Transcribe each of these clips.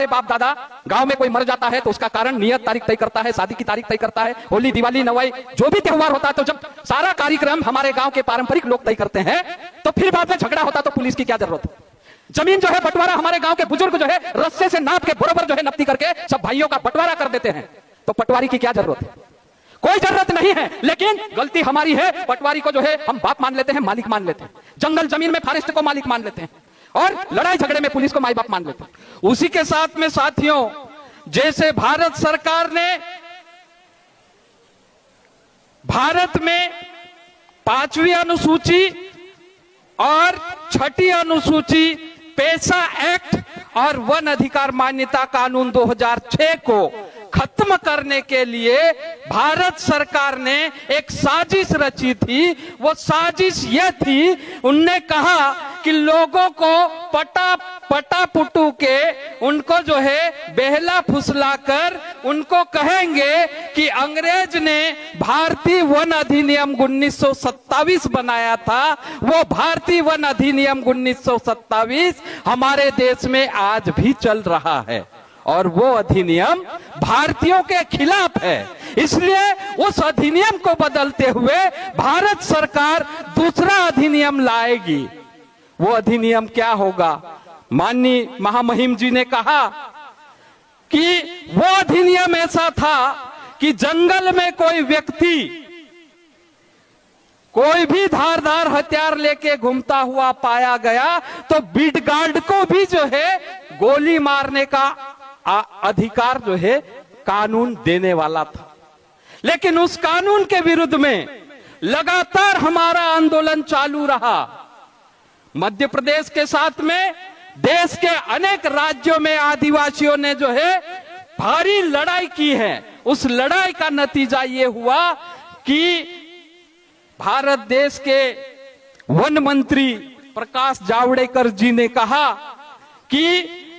हमारे बाप दादा गांव में कोई मर जाता है तो उसका कारण नियत तारीख तय करता है, शादी की तारीख तय करता है, होली दिवाली नवाई जो भी त्योहार होता है, तो जब सारा कार्यक्रम हमारे गांव के पारंपरिक लोग तय करते हैं तो फिर बाद में झगड़ा होता तो पुलिस की क्या जरूरत है। जमीन जो है बंटवारा हमारे गांव के बुजुर्ग जो है रस्से से नाप के बराबर जो है नपती करके सब भाइयों का बंटवारा कर देते हैं, तो पटवारी की क्या जरूरत है, कोई जरूरत नहीं है। लेकिन गलती हमारी है, पटवारी को जो है हम बाप मान लेते हैं, मालिक मान लेते हैं, जंगल जमीन में फॉरेस्ट को मालिक मान लेते हैं और लड़ाई झगड़े में पुलिस को माई बाप मान लेते हैं। उसी के साथ में साथियों, जैसे भारत सरकार ने भारत में 5वीं अनुसूची और 6ठी अनुसूची पेशा एक्ट और वन अधिकार मान्यता कानून 2006 को खत्म करने के लिए भारत सरकार ने एक साजिश रची थी। वो साजिश यह थी, उनने कहा कि लोगों को पटा पुटू के उनको जो है बेहला फुसलाकर उनको कहेंगे कि अंग्रेज ने भारतीय वन अधिनियम 1927 बनाया था। वो भारतीय वन अधिनियम 1927 हमारे देश में आज भी चल रहा है और वो अधिनियम भारतीयों के खिलाफ है। इसलिए उस अधिनियम को बदलते हुए भारत सरकार दूसरा अधिनियम लाएगी। वो अधिनियम क्या होगा? माननीय महामहिम जी ने कहा कि वो अधिनियम ऐसा था कि जंगल में कोई व्यक्ति कोई भी धारदार हथियार लेके घूमता हुआ पाया गया तो बीट गार्ड को भी जो है गोली मारने का अधिकार जो है कानून देने वाला था। लेकिन उस कानून के विरुद्ध में लगातार हमारा आंदोलन चालू रहा। मध्य प्रदेश के साथ में देश के अनेक राज्यों में आदिवासियों ने जो है भारी लड़ाई की है। उस लड़ाई का नतीजा ये हुआ कि भारत देश के वन मंत्री प्रकाश जावड़ेकर जी ने कहा कि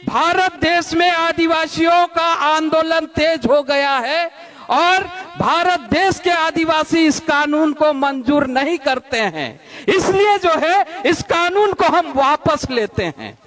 भारत देश में आदिवासियों का आंदोलन तेज हो गया है और भारत देश के आदिवासी इस कानून को मंजूर नहीं करते हैं, इसलिए जो है इस कानून को हम वापस लेते हैं।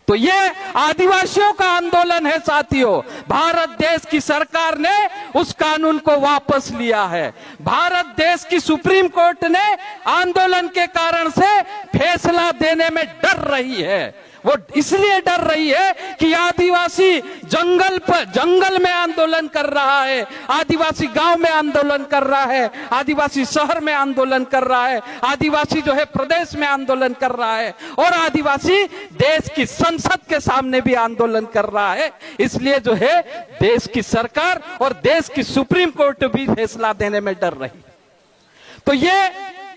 तो ये आदिवासियों का आंदोलन है साथियों। भारत देश की सरकार ने उस कानून को वापस लिया है। भारत देश की सुप्रीम कोर्ट ने आंदोलन के कारण से फैसला देने में डर रही है। वो इसलिए डर रही है कि आदिवासी जंगल में आंदोलन कर रहा है, आदिवासी गांव में आंदोलन कर रहा है, आदिवासी शहर में आंदोलन कर रहा है, आदिवासी जो है प्रदेश में आंदोलन कर रहा है और आदिवासी देश की संसद के सामने भी आंदोलन कर रहा है। इसलिए जो है देश की सरकार और देश की सुप्रीम कोर्ट भी फैसला देने में डर रही। तो ये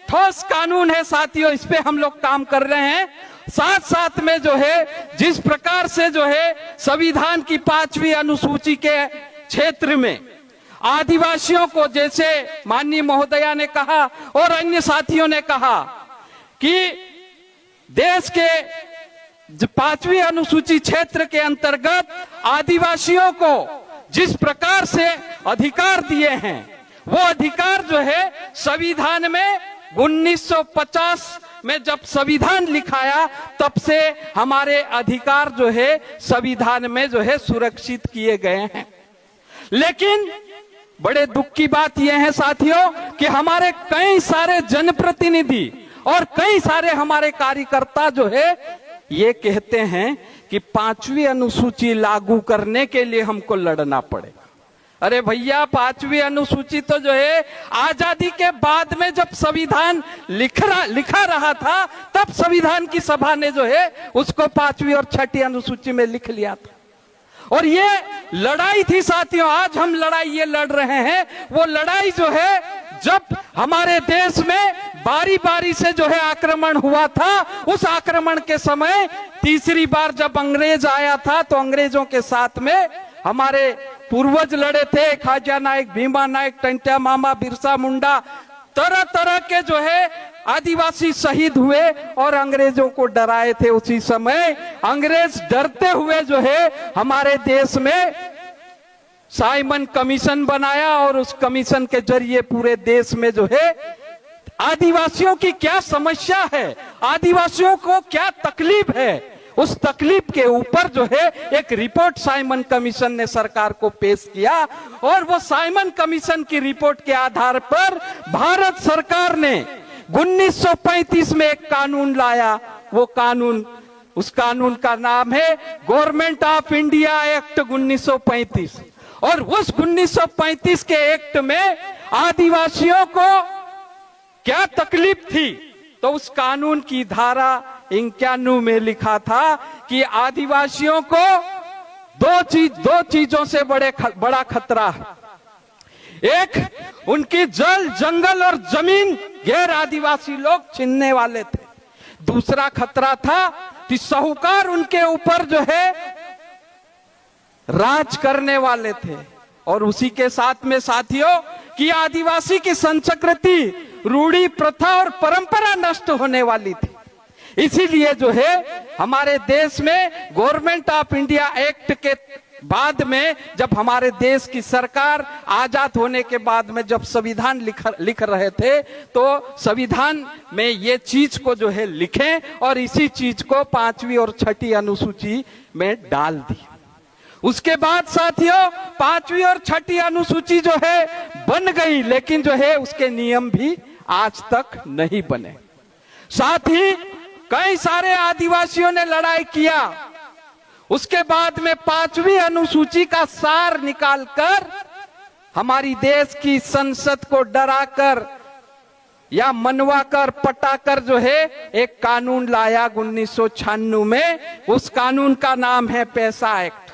ठोस कानून है साथियों, इस पे हम लोग काम कर रहे हैं। साथ साथ में जो है जिस प्रकार से जो है संविधान की 5वीं अनुसूची के क्षेत्र में आदिवासियों को, जैसे माननीय महोदया ने कहा और अन्य साथियों ने कहा कि देश के 5वीं अनुसूची क्षेत्र के अंतर्गत आदिवासियों को जिस प्रकार से अधिकार दिए हैं, वो अधिकार जो है संविधान में 1950 में जब संविधान लिखाया तब से हमारे अधिकार जो है संविधान में जो है सुरक्षित किए गए हैं। लेकिन बड़े दुख की बात यह है साथियों कि हमारे कई सारे जनप्रतिनिधि और कई सारे हमारे कार्यकर्ता जो है ये कहते हैं कि 5वीं अनुसूची लागू करने के लिए हमको लड़ना पड़ेगा। अरे भैया, 5वीं अनुसूची तो जो है आजादी के बाद में जब संविधान लिखा रहा था तब संविधान की सभा ने जो है उसको 5वीं और 6ठी अनुसूची में लिख लिया था। और ये लड़ाई थी साथियों, आज हम लड़ाई ये लड़ रहे हैं, वो लड़ाई जो है जब हमारे देश में बारी बारी से जो है आक्रमण हुआ था, उस आक्रमण के समय तीसरी बार जब अंग्रेज आया था तो अंग्रेजों के साथ में हमारे पूर्वज लड़े थे। खाजा नायक, भीमा नायक, टंट्या मामा, बिरसा मुंडा, तरह तरह के जो है आदिवासी शहीद हुए और अंग्रेजों को डराए थे। उसी समय अंग्रेज डरते हुए जो है हमारे देश में साइमन कमीशन बनाया और उस कमीशन के जरिए पूरे देश में जो है आदिवासियों की क्या समस्या है, आदिवासियों को क्या तकलीफ है, उस तकलीफ के ऊपर जो है एक रिपोर्ट साइमन कमीशन ने सरकार को पेश किया और वो साइमन कमीशन की रिपोर्ट के आधार पर भारत सरकार ने 1935 में एक कानून लाया। वो कानून, उस कानून का नाम है गवर्नमेंट ऑफ इंडिया एक्ट 1935। और उस 1935 के एक्ट में आदिवासियों को क्या तकलीफ थी, तो उस कानून की धारा 91 में लिखा था कि आदिवासियों को दो चीजों से बड़ा खतरा है। एक, उनकी जल, जंगल और जमीन गैर आदिवासी लोग छीनने वाले थे। दूसरा खतरा था कि साहूकार उनके ऊपर जो है राज करने वाले थे। और उसी के साथ में साथियों कि आदिवासी की संस्कृति, रूढ़ी, प्रथा और परंपरा नष्ट होने वाली थी। इसीलिए जो है हमारे देश में गवर्नमेंट ऑफ इंडिया एक्ट के बाद में, जब हमारे देश की सरकार आजाद होने के बाद में जब संविधान लिख रहे थे, तो संविधान में ये चीज को जो है लिखें और इसी चीज को 5वीं और 6ठी अनुसूची में डाल दी। उसके बाद साथियों 5वीं और 6ठी अनुसूची जो है बन गई, लेकिन जो है उसके नियम भी आज तक नहीं बने। साथ ही कई सारे आदिवासियों ने लड़ाई किया। उसके बाद में 5वीं अनुसूची का सार निकालकर हमारी देश की संसद को डराकर या मनवाकर, पटाकर जो है एक कानून लाया 1996 में। उस कानून का नाम है पेसा एक्ट।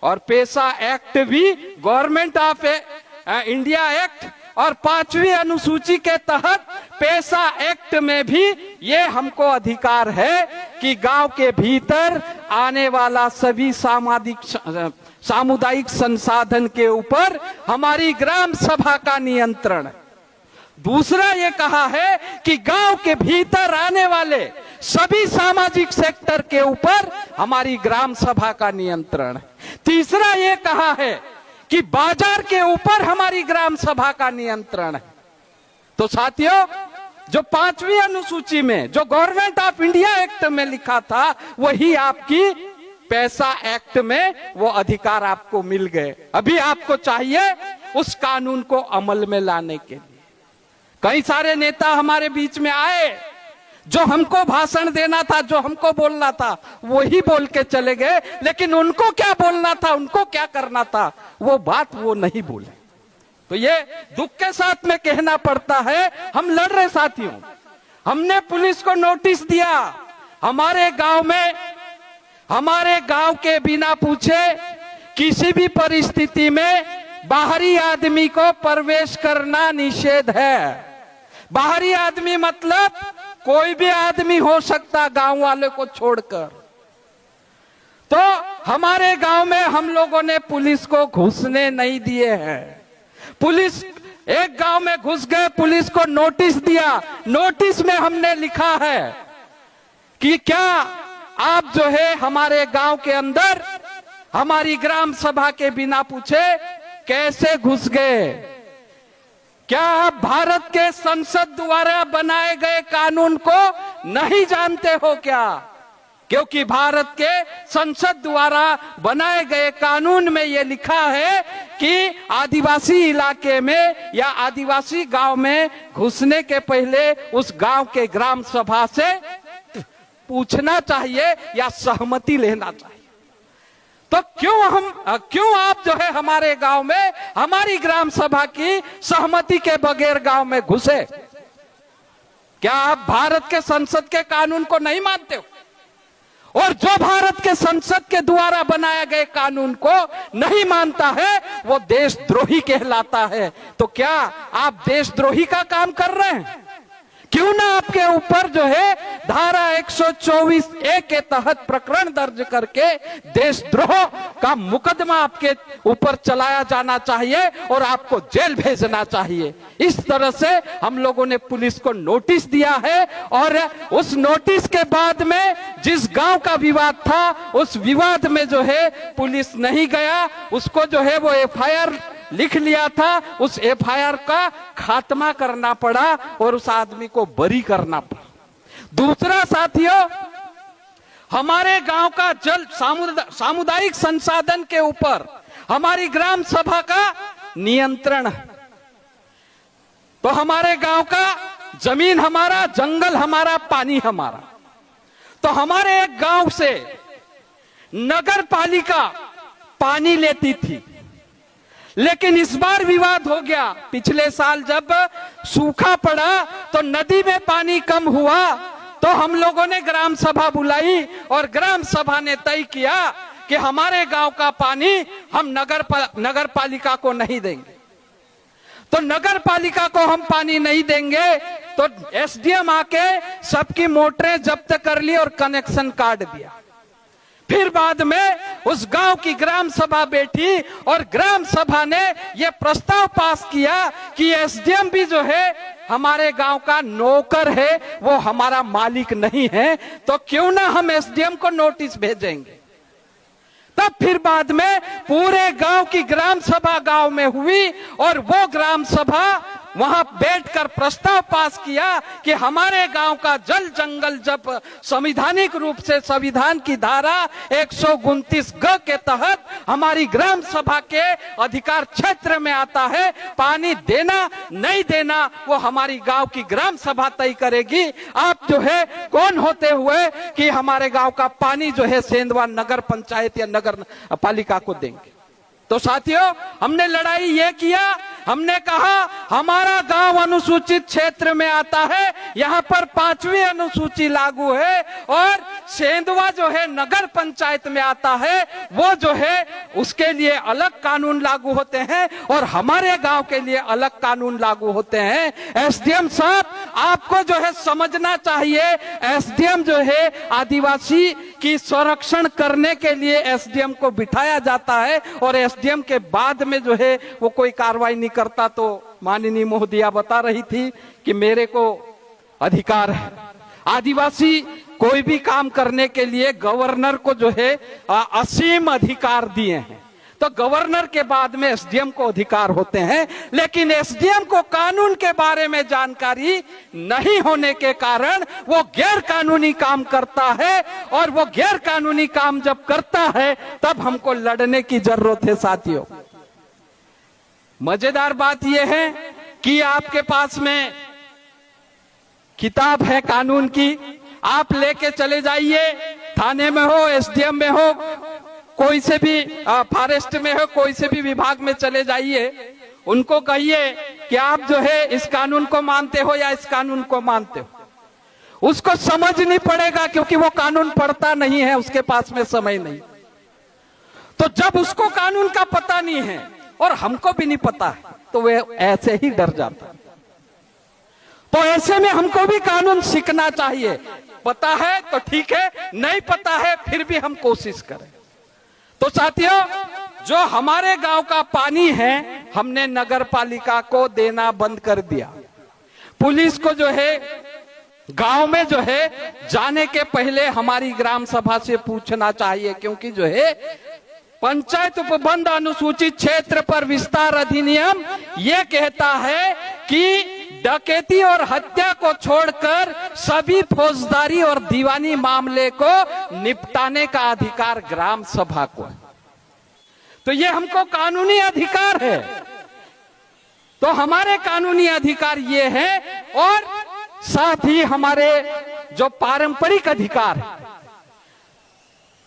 और पेसा एक्ट भी गवर्नमेंट ऑफ इंडिया एक्ट और 5वीं अनुसूची के तहत पेसा एक्ट में भी ये हमको अधिकार है कि गांव के भीतर आने वाला सभी सामुदायिक संसाधन के ऊपर हमारी ग्राम सभा का नियंत्रण है। दूसरा ये कहा है कि गांव के भीतर आने वाले सभी सामाजिक सेक्टर के ऊपर हमारी ग्राम सभा का नियंत्रण है। तीसरा ये कहा है कि बाजार के ऊपर हमारी ग्राम सभा का नियंत्रण है। तो साथियों, जो 5वीं अनुसूची में, जो गवर्नमेंट ऑफ इंडिया एक्ट में लिखा था, वही आपकी पेसा एक्ट में वो अधिकार आपको मिल गए। अभी आपको चाहिए उस कानून को अमल में लाने के लिए। कई सारे नेता हमारे बीच में आए, जो हमको भाषण देना था, जो हमको बोलना था, वही बोल के चले गए, लेकिन उनको क्या बोलना था, उनको क्या करना था, वो बात वो नहीं बोले। तो ये दुख के साथ में कहना पड़ता है, हम लड़ रहे साथियों। हमने पुलिस को नोटिस दिया, हमारे गांव में, हमारे गांव के बिना पूछे किसी भी परिस्थिति में बाहरी आदमी को प्रवेश करना निषेध है। बाहरी आदमी मतलब कोई भी आदमी हो सकता, गांव वाले को छोड़कर। तो हमारे गांव में हम लोगों ने पुलिस को घुसने नहीं दिए हैं। पुलिस एक गांव में घुस गए, पुलिस को नोटिस दिया। नोटिस में हमने लिखा है कि क्या आप जो है हमारे गांव के अंदर हमारी ग्राम सभा के बिना पूछे कैसे घुस गए? क्या आप भारत के संसद द्वारा बनाए गए कानून को नहीं जानते हो क्या? क्योंकि भारत के संसद द्वारा बनाए गए कानून में यह लिखा है कि आदिवासी इलाके में या आदिवासी गांव में घुसने के पहले उस गांव के ग्राम सभा से पूछना चाहिए या सहमति लेना चाहिए। तो क्यों आप जो है हमारे गांव में हमारी ग्राम सभा की सहमति के बगैर गांव में घुसे? क्या आप भारत के संसद के कानून को नहीं मानते हो? और जो भारत के संसद के द्वारा बनाए गए कानून को नहीं मानता है वो देशद्रोही कहलाता है। तो क्या आप देशद्रोही का काम कर रहे हैं? क्यों ना आपके ऊपर जो है धारा 124A के तहत प्रकरण दर्ज करके देशद्रोह का मुकदमा आपके ऊपर चलाया जाना चाहिए और आपको जेल भेजना चाहिए। इस तरह से हम लोगों ने पुलिस को नोटिस दिया है और उस नोटिस के बाद में जिस गांव का विवाद था उस विवाद में जो है पुलिस नहीं गया, उसको जो है वो FIR लिख लिया था। उस FIR का खात्मा करना पड़ा और उस आदमी को बरी करना पड़ा। दूसरा साथियों, हमारे गांव का जल सामुदायिक संसाधन के ऊपर हमारी ग्राम सभा का नियंत्रण है। तो हमारे गांव का जमीन हमारा, जंगल हमारा, पानी हमारा। तो हमारे एक गांव से नगर पालिका पानी लेती थी, लेकिन इस बार विवाद हो गया। पिछले साल जब सूखा पड़ा तो नदी में पानी कम हुआ, तो हम लोगों ने ग्राम सभा बुलाई और ग्राम सभा ने तय किया कि हमारे गांव का पानी हम नगर पालिका को नहीं देंगे। तो नगर पालिका को हम पानी नहीं देंगे तो एसडीएम आके सबकी मोटरें जब्त कर ली और कनेक्शन काट दिया। फिर बाद में उस गांव की ग्राम सभा बैठी और ग्राम सभा ने यह प्रस्ताव पास किया कि एसडीएम भी जो है हमारे गांव का नौकर है, वो हमारा मालिक नहीं है, तो क्यों ना हम एसडीएम को नोटिस भेजेंगे। तब फिर बाद में पूरे गांव की ग्राम सभा गांव में हुई और वो ग्राम सभा वहां बैठकर प्रस्ताव पास किया कि हमारे गांव का जल जंगल जब संवैधानिक रूप से संविधान की धारा 129 ग के तहत हमारी ग्राम सभा के अधिकार क्षेत्र में आता है, पानी देना नहीं देना वो हमारी गांव की ग्राम सभा तय करेगी। आप जो है कौन होते हुए कि हमारे गांव का पानी जो है सेंधवा नगर पंचायत या नगर पालिका को देंगे। तो साथियों, हमने लड़ाई ये किया, हमने कहा हमारा गांव अनुसूचित क्षेत्र में आता है, यहाँ पर 5वीं अनुसूची लागू है और सेंधवा जो है नगर पंचायत में आता है, वो जो है उसके लिए अलग कानून लागू होते हैं और हमारे गांव के लिए अलग कानून लागू होते हैं। एसडीएम साहब, आपको जो है समझना चाहिए, एसडीएम जो है आदिवासी की संरक्षण करने के लिए एसडीएम को बिठाया जाता है और एसडीएम के बाद में जो है वो कोई कार्रवाई नहीं करता। तो माननीय महोदया बता रही थी कि मेरे को अधिकार है, आदिवासी कोई भी काम करने के लिए गवर्नर को जो है असीम अधिकार दिए हैं। तो गवर्नर के बाद में एसडीएम को अधिकार होते हैं, लेकिन एसडीएम को कानून के बारे में जानकारी नहीं होने के कारण वो गैर कानूनी काम करता है और वो गैर कानूनी काम जब करता है तब हमको लड़ने की जरूरत है। साथियों, मजेदार बात यह है कि आपके पास में किताब है कानून की, आप लेके चले जाइए, थाने में हो, एसडीएम में हो, कोई से भी फॉरेस्ट में हो, कोई से भी विभाग में चले जाइए, उनको कहिए कि आप जो है इस कानून को मानते हो या इस कानून को मानते हो। उसको समझ नहीं पड़ेगा क्योंकि वो कानून पढ़ता नहीं है, उसके पास में समय नहीं। तो जब उसको कानून का पता नहीं है और हमको भी नहीं पता है तो वह ऐसे ही डर जाता है। तो ऐसे में हमको भी कानून सीखना चाहिए। पता है तो ठीक है, नहीं पता है फिर भी हम कोशिश करें। तो साथियों, जो हमारे गांव का पानी है हमने नगर पालिका को देना बंद कर दिया। पुलिस को जो है गांव में जो है जाने के पहले हमारी ग्राम सभा से पूछना चाहिए, क्योंकि जो है पंचायत उपबंध अनुसूचित क्षेत्र पर विस्तार अधिनियम ये कहता है कि डकैती और हत्या को छोड़कर सभी फौजदारी और दीवानी मामले को निपटाने का अधिकार ग्राम सभा को है। तो ये हमको कानूनी अधिकार है। तो हमारे कानूनी अधिकार ये है और साथ ही हमारे जो पारंपरिक अधिकार है,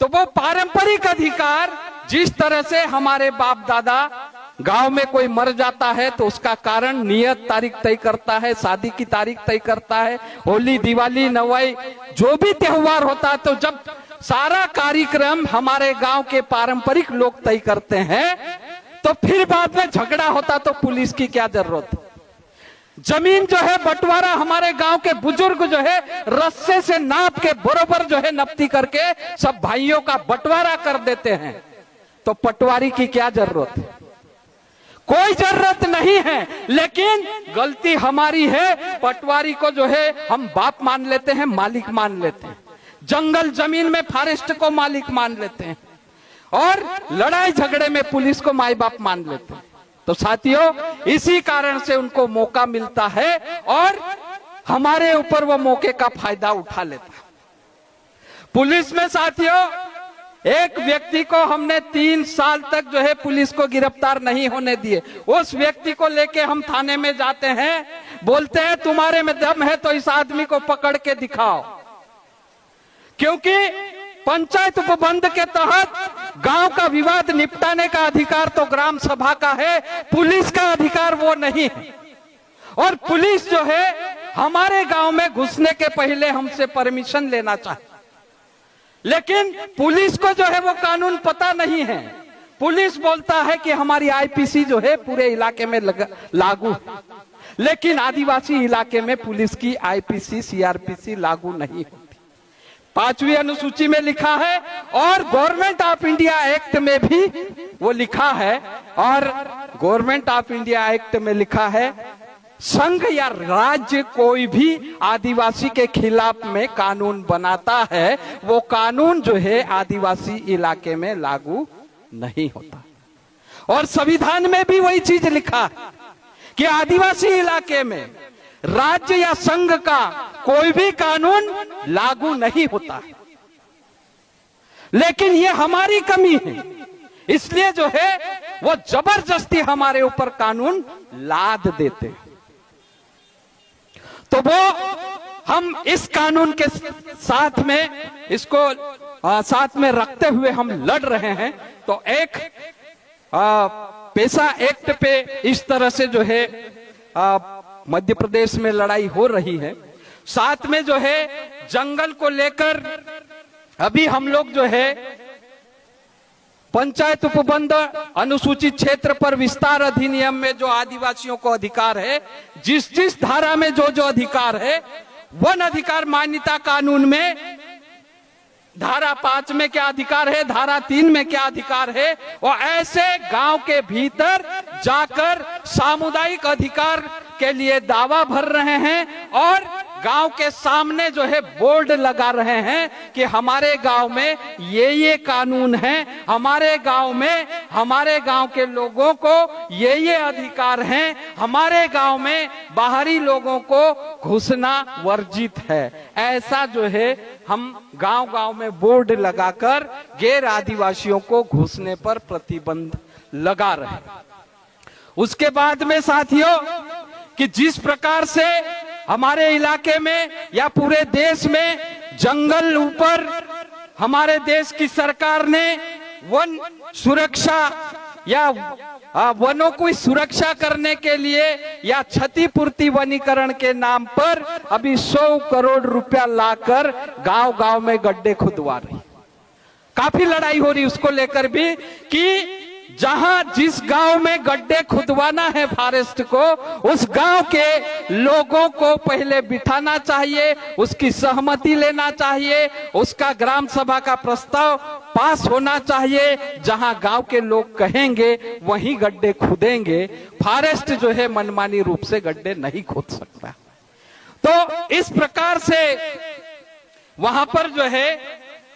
तो वो पारंपरिक अधिकार जिस तरह से हमारे बाप दादा गांव में कोई मर जाता है तो उसका कारण नियत तारीख तय करता है, शादी की तारीख तय करता है, होली, दिवाली, नवाई जो भी त्योहार होता है, तो जब सारा कार्यक्रम हमारे गांव के पारंपरिक लोग तय करते हैं तो फिर बाद में झगड़ा होता तो पुलिस की क्या जरूरत है। जमीन जो है बंटवारा हमारे गांव के बुजुर्ग जो है रस्से से नाप के बरोबर जो है नपती करके सब भाइयों का बंटवारा कर देते हैं। तो पटवारी की क्या जरूरत है? कोई जरूरत नहीं है, लेकिन गलती हमारी है। पटवारी को जो है हम बाप मान लेते हैं, मालिक मान लेते हैं, जंगल जमीन में फॉरेस्ट को मालिक मान लेते हैं और लड़ाई झगड़े में पुलिस को माई बाप मान लेते हैं। तो साथियों, इसी कारण से उनको मौका मिलता है और हमारे ऊपर वो मौके का फायदा उठा लेता है। पुलिस में साथियों एक व्यक्ति को हमने 3 साल तक जो है पुलिस को गिरफ्तार नहीं होने दिए। उस व्यक्ति को लेके हम थाने में जाते हैं, बोलते हैं तुम्हारे में दम है तो इस आदमी को पकड़ के दिखाओ, क्योंकि पंचायत उपबंध के तहत गांव का विवाद निपटाने का अधिकार तो ग्राम सभा का है, पुलिस का अधिकार वो नहीं है। और पुलिस जो है हमारे गांव में घुसने के पहले हमसे परमिशन लेना चाहिए, लेकिन पुलिस को जो है वो कानून पता नहीं है। पुलिस बोलता है कि हमारी आईपीसी जो है पूरे इलाके में लागू है, लेकिन आदिवासी इलाके में पुलिस की आईपीसी सीआरपीसी लागू नहीं होती। 5वीं अनुसूची में लिखा है और गवर्नमेंट ऑफ इंडिया एक्ट में भी वो लिखा है, और गवर्नमेंट ऑफ इंडिया एक्ट में लिखा है संघ या राज्य कोई भी आदिवासी के खिलाफ में कानून बनाता है, वो कानून जो है आदिवासी इलाके में लागू नहीं होता। और संविधान में भी वही चीज लिखा है कि आदिवासी इलाके में राज्य या संघ का कोई भी कानून लागू नहीं होता। लेकिन ये हमारी कमी है, इसलिए जो है वो जबरदस्ती हमारे ऊपर कानून लाद देते। तो वो हम इस कानून के साथ में इसको साथ में रखते हुए हम लड़ रहे हैं। तो एक पेशा एक्ट पे इस तरह से जो है मध्य प्रदेश में लड़ाई हो रही है। साथ में जो है जंगल को लेकर अभी हम लोग जो है पंचायत उपबंध अनुसूचित क्षेत्र पर विस्तार अधिनियम में जो आदिवासियों को अधिकार है, जिस जिस धारा में जो जो अधिकार है, वन अधिकार मान्यता कानून में धारा 5 में क्या अधिकार है, धारा 3 में क्या अधिकार है, और ऐसे गांव के भीतर जाकर सामुदायिक अधिकार के लिए दावा भर रहे हैं और गांव के सामने जो है बोर्ड लगा रहे हैं कि हमारे गांव में ये कानून है, हमारे गांव में हमारे गांव के लोगों को ये अधिकार हैं, हमारे गांव में बाहरी लोगों को घुसना वर्जित है। ऐसा जो है हम गांव-गांव में बोर्ड लगाकर गैर आदिवासियों को घुसने पर प्रतिबंध लगा रहे हैं। उसके बाद में साथियों कि जिस प्रकार से हमारे इलाके में या पूरे देश में जंगल ऊपर हमारे देश की सरकार ने वन सुरक्षा या वनों की सुरक्षा करने के लिए या क्षतिपूर्ति वनीकरण के नाम पर अभी 100 करोड़ रुपया लाकर गांव-गांव में गड्ढे खुदवा रही। काफी लड़ाई हो रही उसको लेकर भी कि जहां जिस गांव में गड्ढे खुदवाना है फॉरेस्ट को, उस गांव के लोगों को पहले बिठाना चाहिए, उसकी सहमति लेना चाहिए, उसका ग्राम सभा का प्रस्ताव पास होना चाहिए। जहां गांव के लोग कहेंगे वहीं गड्ढे खुदेंगे। फॉरेस्ट जो है मनमानी रूप से गड्ढे नहीं खोद सकता। तो इस प्रकार से वहां पर जो है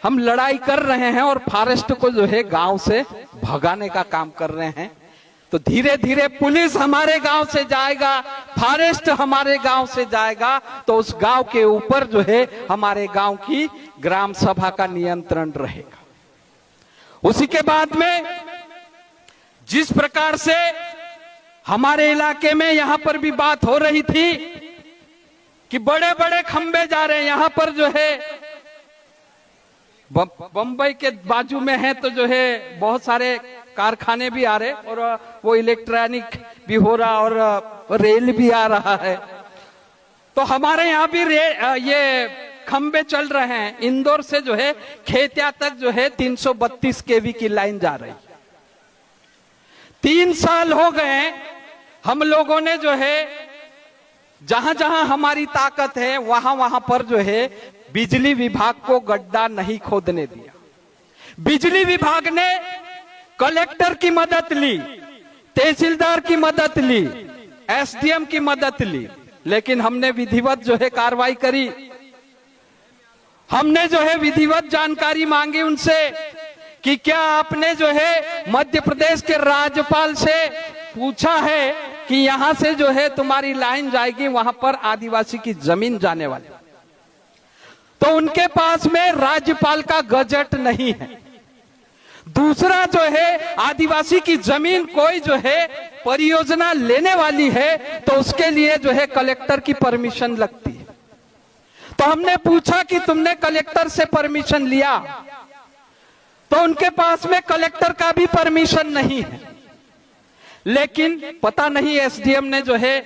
हम लड़ाई कर रहे हैं और फॉरेस्ट को जो है गांव से भगाने का काम कर रहे हैं। तो धीरे धीरे पुलिस हमारे गांव से जाएगा, फॉरेस्ट हमारे गांव से जाएगा, तो उस गांव के ऊपर जो है हमारे गांव की ग्राम सभा का नियंत्रण रहेगा। उसी के बाद में जिस प्रकार से हमारे इलाके में यहां पर भी बात हो रही थी कि बड़े बड़े खंबे जा रहे हैं, यहां पर जो है बंबई के बाजू में है तो जो है बहुत सारे कारखाने भी आ रहे और वो इलेक्ट्रॉनिक भी हो रहा और रेल भी आ रहा है। तो हमारे यहाँ भी ये खंबे चल रहे हैं। इंदौर से जो है खेतिया तक जो है 332 केवी की लाइन जा रही। 3 साल हो गए हम लोगों ने जो है जहां जहां हमारी ताकत है वहां वहां पर जो है बिजली विभाग को गड्ढा नहीं खोदने दिया। बिजली विभाग ने कलेक्टर की मदद ली, तहसीलदार की मदद ली, एसडीएम की मदद ली, लेकिन हमने विधिवत जो है कार्रवाई करी। हमने जो है विधिवत जानकारी मांगी उनसे कि क्या आपने जो है मध्य प्रदेश के राज्यपाल से पूछा है कि यहां से जो है तुम्हारी लाइन जाएगी वहां पर आदिवासी की जमीन जाने वाली। तो उनके पास में राज्यपाल का गजट नहीं है। दूसरा जो है, आदिवासी की जमीन कोई जो है परियोजना लेने वाली है तो उसके लिए जो है कलेक्टर की परमिशन लगती है। तो हमने पूछा कि तुमने कलेक्टर से परमिशन लिया, तो उनके पास में कलेक्टर का भी परमिशन नहीं है। लेकिन पता नहीं एसडीएम ने जो है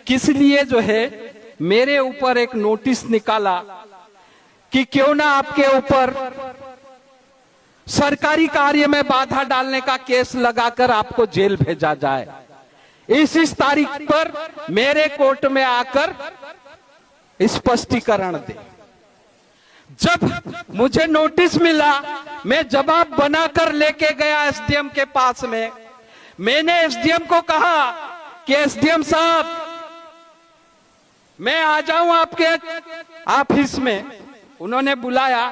किस लिए जो है मेरे ऊपर एक नोटिस निकाला कि क्यों ना आपके ऊपर सरकारी कार्य में बाधा डालने का केस लगाकर आपको जेल भेजा जाए। इस तारीख पर मेरे कोर्ट में आकर स्पष्टीकरण दे। जब मुझे नोटिस मिला, मैं जवाब बनाकर लेके गया एसडीएम के पास में। मैंने एसडीएम को कहा कि एसडीएम साहब, मैं आ जाऊं आपके ऑफिस में। उन्होंने बुलाया,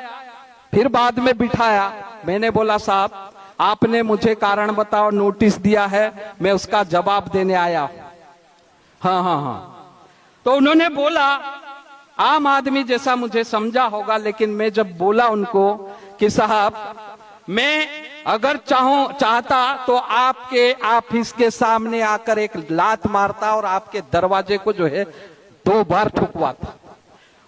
फिर बाद में बिठाया। मैंने बोला साहब, आपने मुझे कारण बताओ, नोटिस दिया है, मैं उसका जवाब देने आया हूं। हाँ। तो उन्होंने बोला, आम आदमी जैसा मुझे समझा होगा, लेकिन मैं जब बोला उनको कि साहब मैं अगर चाहता तो आपके ऑफिस के सामने आकर एक लात मारता और आपके दरवाजे को जो है 2 बार ठुकवाता।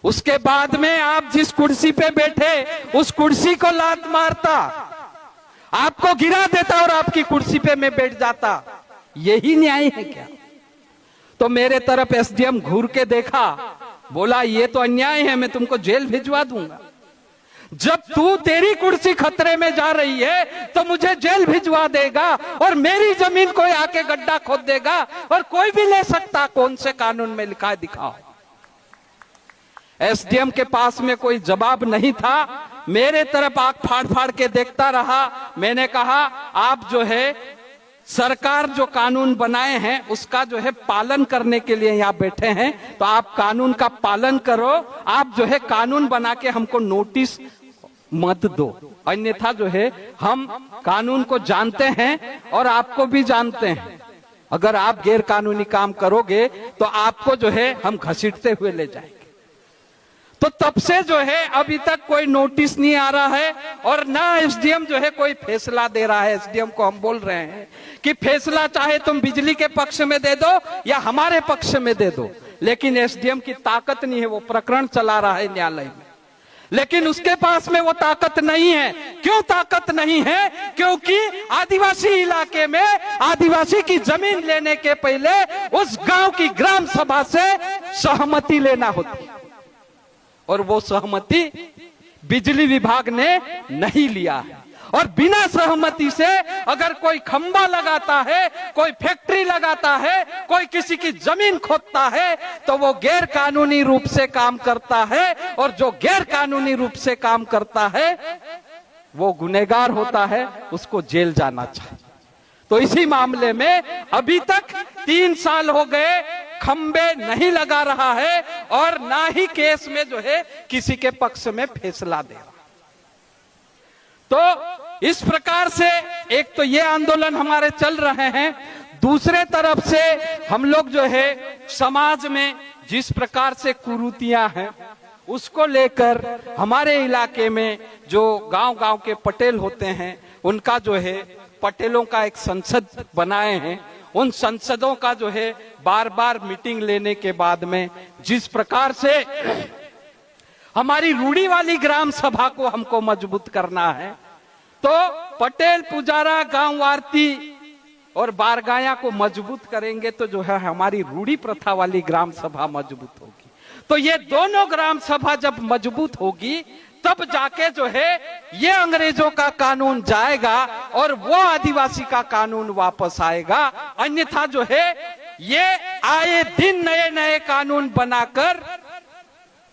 उसके बाद में आप जिस कुर्सी पे बैठे उस कुर्सी को लात मारता, आपको गिरा देता और आपकी कुर्सी पे मैं बैठ जाता। यही न्याय है क्या? तो मेरे तरफ एसडीएम घूर के देखा, बोला ये तो अन्याय है, मैं तुमको जेल भिजवा दूंगा। जब तेरी कुर्सी खतरे में जा रही है तो मुझे जेल भिजवा देगा और मेरी जमीन कोई आके गड्ढा खोद देगा और कोई भी ले सकता। कौन से कानून में लिखा है, दिखाओ। एसडीएम के पास में कोई जवाब नहीं था। मेरे तरफ आंख फाड़ फाड़ के देखता रहा। मैंने कहा, आप जो है सरकार जो कानून बनाए हैं उसका जो है पालन करने के लिए यहाँ बैठे हैं, तो आप कानून का पालन करो। आप जो है कानून बना के हमको नोटिस मत दो, अन्यथा जो है हम कानून को जानते हैं और आपको भी जानते हैं। अगर आप गैर कानूनी काम करोगे तो आपको जो है हम घसीटते हुए ले जाएंगे। तो तब से जो है अभी तक कोई नोटिस नहीं आ रहा है और ना एसडीएम जो है कोई फैसला दे रहा है। एसडीएम को हम बोल रहे हैं कि फैसला चाहे तुम बिजली के पक्ष में दे दो या हमारे पक्ष में दे दो, लेकिन एसडीएम की ताकत नहीं है। वो प्रकरण चला रहा है न्यायालय में, लेकिन उसके पास में वो ताकत नहीं है। क्यों ताकत नहीं है? क्योंकि आदिवासी इलाके में आदिवासी की जमीन लेने के पहले उस गांव की ग्राम सभा से सहमति लेना होती है और वो सहमति बिजली विभाग ने नहीं लिया है। और बिना सहमति से अगर कोई खंबा लगाता है, कोई फैक्ट्री लगाता है, कोई किसी की जमीन खोदता है तो वो गैर कानूनी रूप से काम करता है, और जो गैर कानूनी रूप से काम करता है वो गुनहगार होता है, उसको जेल जाना चाहिए। तो इसी मामले में अभी तक 3 साल हो गए, खंबे नहीं लगा रहा है और ना ही केस में जो है किसी के पक्ष में फैसला दे रहा। तो इस प्रकार से एक तो ये आंदोलन हमारे चल रहे हैं, दूसरे तरफ से हम लोग जो है समाज में जिस प्रकार से कुरीतियां हैं उसको लेकर हमारे इलाके में जो गांव-गांव के पटेल होते हैं उनका जो है पटेलों का एक संसद बनाए हैं। उन संसदों का जो है बार बार मीटिंग लेने के बाद में जिस प्रकार से हमारी रूढ़ी वाली ग्राम सभा को हमको मजबूत करना है, तो पटेल पुजारा गांव आरती और बारगाया को मजबूत करेंगे तो जो है हमारी रूढ़ी प्रथा वाली ग्राम सभा मजबूत होगी। तो ये दोनों ग्राम सभा जब मजबूत होगी तब जाके जो है ये अंग्रेजों का कानून जाएगा और वो आदिवासी का कानून वापस आएगा। अन्यथा जो है ये आए दिन नए नए कानून बनाकर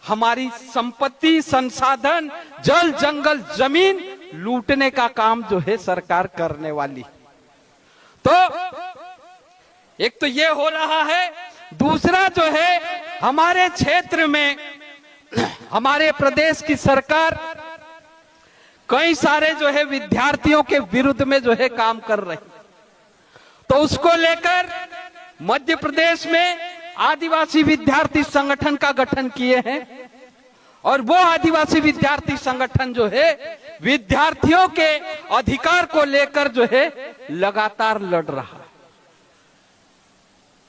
हमारी संपत्ति, संसाधन, जल जंगल, जमीन लूटने का काम जो है सरकार करने वाली। तो एक तो ये हो रहा है, दूसरा जो है हमारे क्षेत्र में हमारे प्रदेश की सरकार कई सारे जो है विद्यार्थियों के विरुद्ध में जो है काम कर रही, तो उसको लेकर मध्य प्रदेश में आदिवासी विद्यार्थी संगठन का गठन किए हैं और वो आदिवासी विद्यार्थी संगठन जो है विद्यार्थियों के अधिकार को लेकर जो है लगातार लड़ रहा है।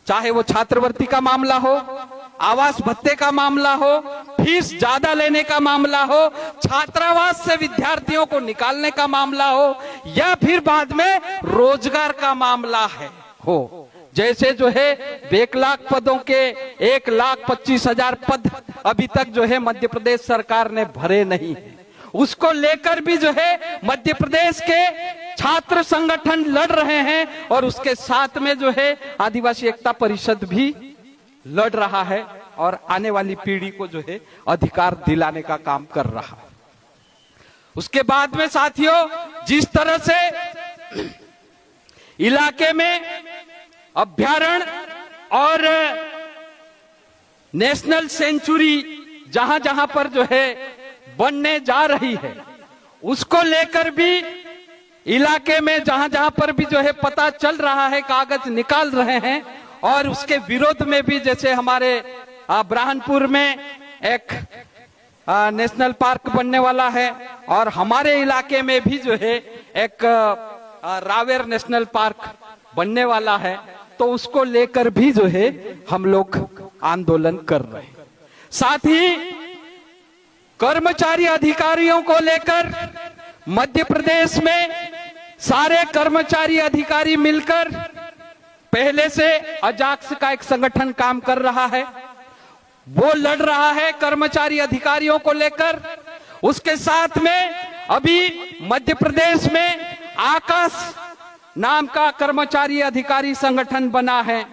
चाहे वो छात्रवृत्ति का मामला हो, आवास भत्ते का मामला हो, फीस ज्यादा लेने का मामला हो, छात्रावास से विद्यार्थियों को निकालने का मामला हो, या फिर बाद में रोजगार का मामला हो। जैसे जो है 1 लाख पदों के 1,25,000 पद अभी तक जो है मध्य प्रदेश सरकार ने भरे नहीं है, उसको लेकर भी जो है मध्य प्रदेश के छात्र संगठन लड़ रहे हैं और उसके साथ में जो है आदिवासी एकता परिषद भी लड़ रहा है और आने वाली पीढ़ी को जो है अधिकार दिलाने का काम कर रहा है। उसके बाद में साथियों, जिस तरह से इलाके में अभयारण्य और नेशनल सेंचुरी जहां जहां पर जो है बनने जा रही है, उसको लेकर भी इलाके में जहां जहां पर भी जो है पता चल रहा है, कागज निकाल रहे हैं। और उसके विरोध में भी जैसे हमारे ब्राह्मणपुर में एक नेशनल पार्क बनने वाला है और हमारे इलाके में भी जो है एक रावेर नेशनल पार्क बनने वाला है, तो उसको लेकर भी जो है हम लोग आंदोलन कर रहे हैं। साथ ही कर्मचारी अधिकारियों को लेकर मध्य प्रदेश में सारे कर्मचारी अधिकारी मिलकर पहले से अजाक्स का एक संगठन काम कर रहा है, वो लड़ रहा है कर्मचारी अधिकारियों को लेकर। उसके साथ में अभी मध्य प्रदेश में आकाश नाम का कर्मचारी अधिकारी संगठन बना है।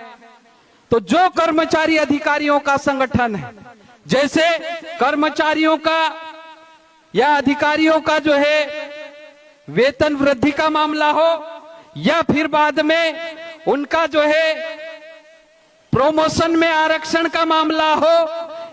तो जो कर्मचारी अधिकारियों का संगठन है, जैसे कर्मचारियों का या अधिकारियों का जो है वेतन वृद्धि का मामला हो, या फिर बाद में उनका जो है प्रमोशन में आरक्षण का मामला हो,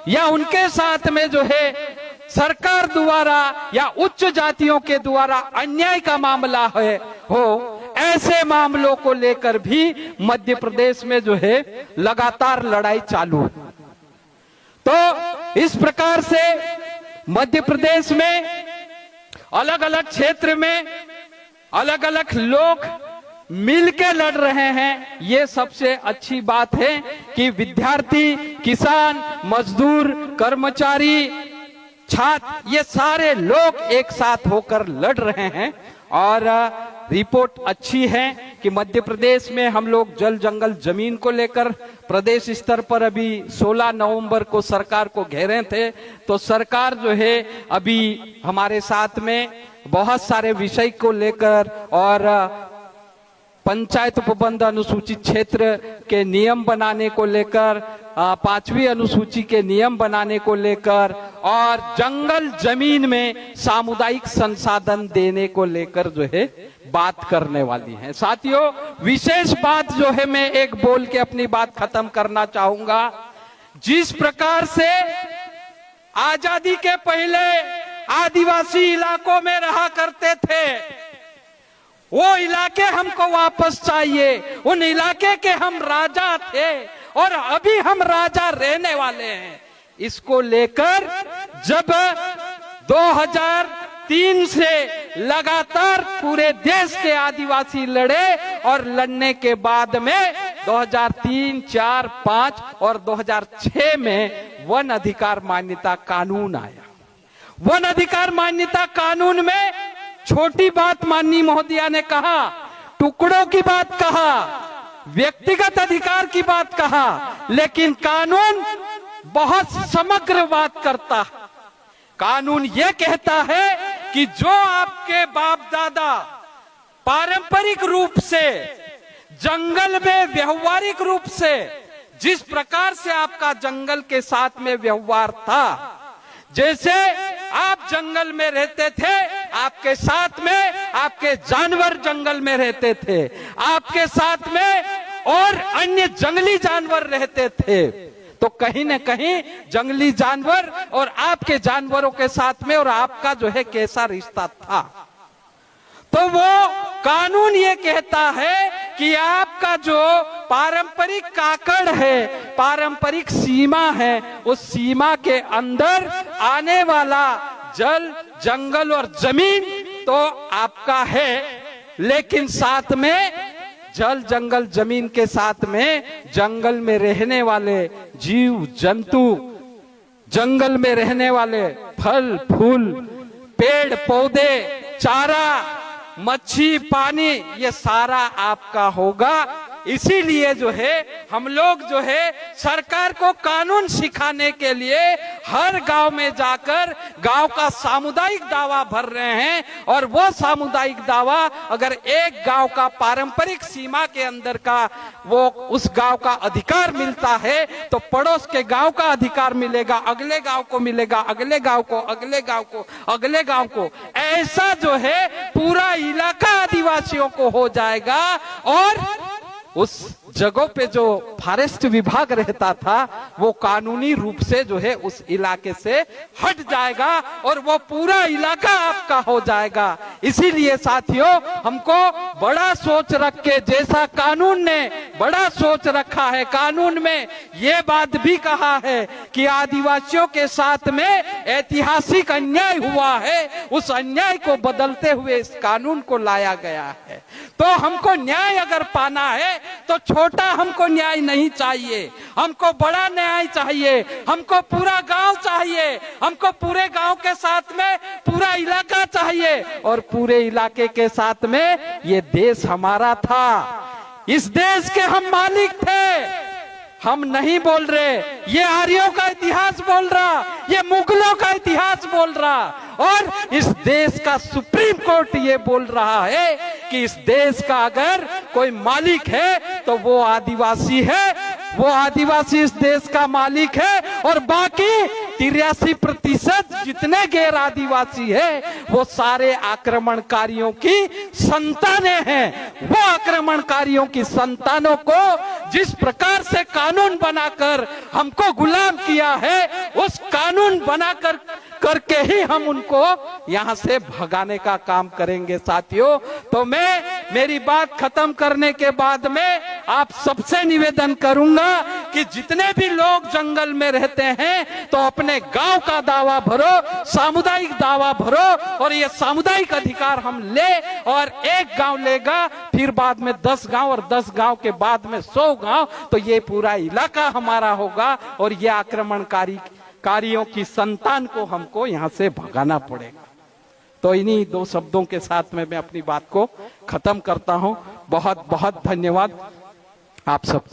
या उनके साथ में जो है सरकार द्वारा या उच्च जातियों के द्वारा अन्याय का मामला हो, ऐसे मामलों को लेकर भी मध्य प्रदेश में जो है लगातार लड़ाई चालू है। तो इस प्रकार से मध्य प्रदेश में अलग अलग क्षेत्र में अलग अलग लोग मिलके लड़ रहे हैं। ये सबसे अच्छी बात है कि विद्यार्थी, किसान, मजदूर, कर्मचारी, छात्र, ये सारे लोग एक साथ होकर लड़ रहे हैं। और रिपोर्ट अच्छी है कि मध्य प्रदेश में हम लोग जल जंगल जमीन को लेकर प्रदेश स्तर पर अभी 16 नवंबर को सरकार को घेरे थे, तो सरकार जो है अभी हमारे साथ में बहुत सारे विषय को लेकर और पंचायत उपबंध अनुसूचित क्षेत्र के नियम बनाने को लेकर, 5वीं अनुसूची के नियम बनाने को लेकर और जंगल जमीन में सामुदायिक संसाधन देने को लेकर जो है बात करने वाली है। साथियों, विशेष बात जो है मैं एक बोल के अपनी बात खत्म करना चाहूंगा। जिस प्रकार से आजादी के पहले आदिवासी इलाकों में रहा करते थे, वो इलाके हमको वापस चाहिए। उन इलाके के हम राजा थे और अभी हम राजा रहने वाले हैं। इसको लेकर जब 2003 से लगातार पूरे देश के आदिवासी लड़े और लड़ने के बाद में 2003, 4, 5 और 2006 में वन अधिकार मान्यता कानून आया। वन अधिकार मान्यता कानून में छोटी बात माननीय महोदया ने कहा, टुकड़ों की बात कहा, व्यक्तिगत अधिकार की बात कहा, लेकिन कानून बहुत समग्र बात करता है। कानून यह कहता है कि जो आपके बाप दादा पारंपरिक रूप से जंगल में व्यवहारिक रूप से जिस प्रकार से आपका जंगल के साथ में व्यवहार था, जैसे आप जंगल में रहते थे, आपके साथ में आपके जानवर जंगल में रहते थे, आपके साथ में और अन्य जंगली जानवर रहते थे, तो कहीं न कहीं जंगली जानवर और आपके जानवरों के साथ में और आपका जो है कैसा रिश्ता था। तो वो कानून ये कहता है कि आपका जो पारंपरिक काकड़ है, पारंपरिक सीमा है, उस सीमा के अंदर आने वाला जल, जंगल और जमीन तो आपका है, लेकिन साथ में जल, जंगल, जमीन के साथ में जंगल में रहने वाले जीव जंतु, जंगल में रहने वाले फल फूल, पेड़ पौधे, चारा, मच्छी, पानी, ये सारा आपका होगा। इसीलिए जो है हम लोग जो है सरकार को कानून सिखाने के लिए हर गांव में जाकर गांव का सामुदायिक दावा भर रहे हैं, और वो सामुदायिक दावा अगर एक गांव का पारंपरिक सीमा के अंदर का वो उस गांव का अधिकार मिलता है तो पड़ोस के गांव का अधिकार मिलेगा, अगले गांव को मिलेगा, अगले गांव को, अगले गांव को, अगले गांव को, ऐसा जो है पूरा इलाका आदिवासियों को हो जाएगा। और उस जगहों पे जो फॉरेस्ट विभाग रहता था वो कानूनी रूप से जो है उस इलाके से हट जाएगा और वो पूरा इलाका आपका हो जाएगा। इसीलिए साथियों, हमको बड़ा सोच रख के, जैसा कानून ने बड़ा सोच रखा है, कानून में ये बात भी कहा है कि आदिवासियों के साथ में ऐतिहासिक अन्याय हुआ है, उस अन्याय को बदलते हुए इस कानून को लाया गया है। तो हमको न्याय अगर पाना है तो छोटा हमको न्याय नहीं चाहिए, हमको बड़ा न्याय चाहिए, हमको पूरा गांव चाहिए, हमको पूरे गांव के साथ में पूरा इलाका चाहिए, और पूरे इलाके के साथ में ये देश हमारा था, इस देश के हम मालिक थे। हम नहीं बोल रहे, ये आर्यों का इतिहास बोल रहा, ये मुगलों का इतिहास बोल रहा, और इस देश का सुप्रीम कोर्ट ये बोल रहा है कि इस देश का अगर कोई मालिक है तो वो आदिवासी है, वो आदिवासी इस देश का मालिक है, और बाकी 83% जितने गैर आदिवासी है वो सारे आक्रमणकारियों की संतानें हैं। वो आक्रमणकारियों की संतानों को जिस प्रकार से कानून बनाकर हमको गुलाम किया है, उस कानून बनाकर करके ही हम उनको यहां से भगाने का काम करेंगे साथियों। तो मैं मेरी बात खत्म करने के बाद में आप सबसे निवेदन करूंगा कि जितने भी लोग जंगल में रहते हैं तो अपने गांव का दावा भरो, सामुदायिक दावा भरो, और ये सामुदायिक अधिकार हम ले, और एक गांव लेगा फिर बाद में 10 गांव, और 10 गांव के बाद में 100 गांव, तो ये पूरा इलाका हमारा होगा, और ये आक्रमणकारियों की संतान को हमको यहां से भगाना पड़ेगा। तो इन्हीं 2 शब्दों के साथ में मैं अपनी बात को खत्म करता हूं। बहुत बहुत धन्यवाद आप सब।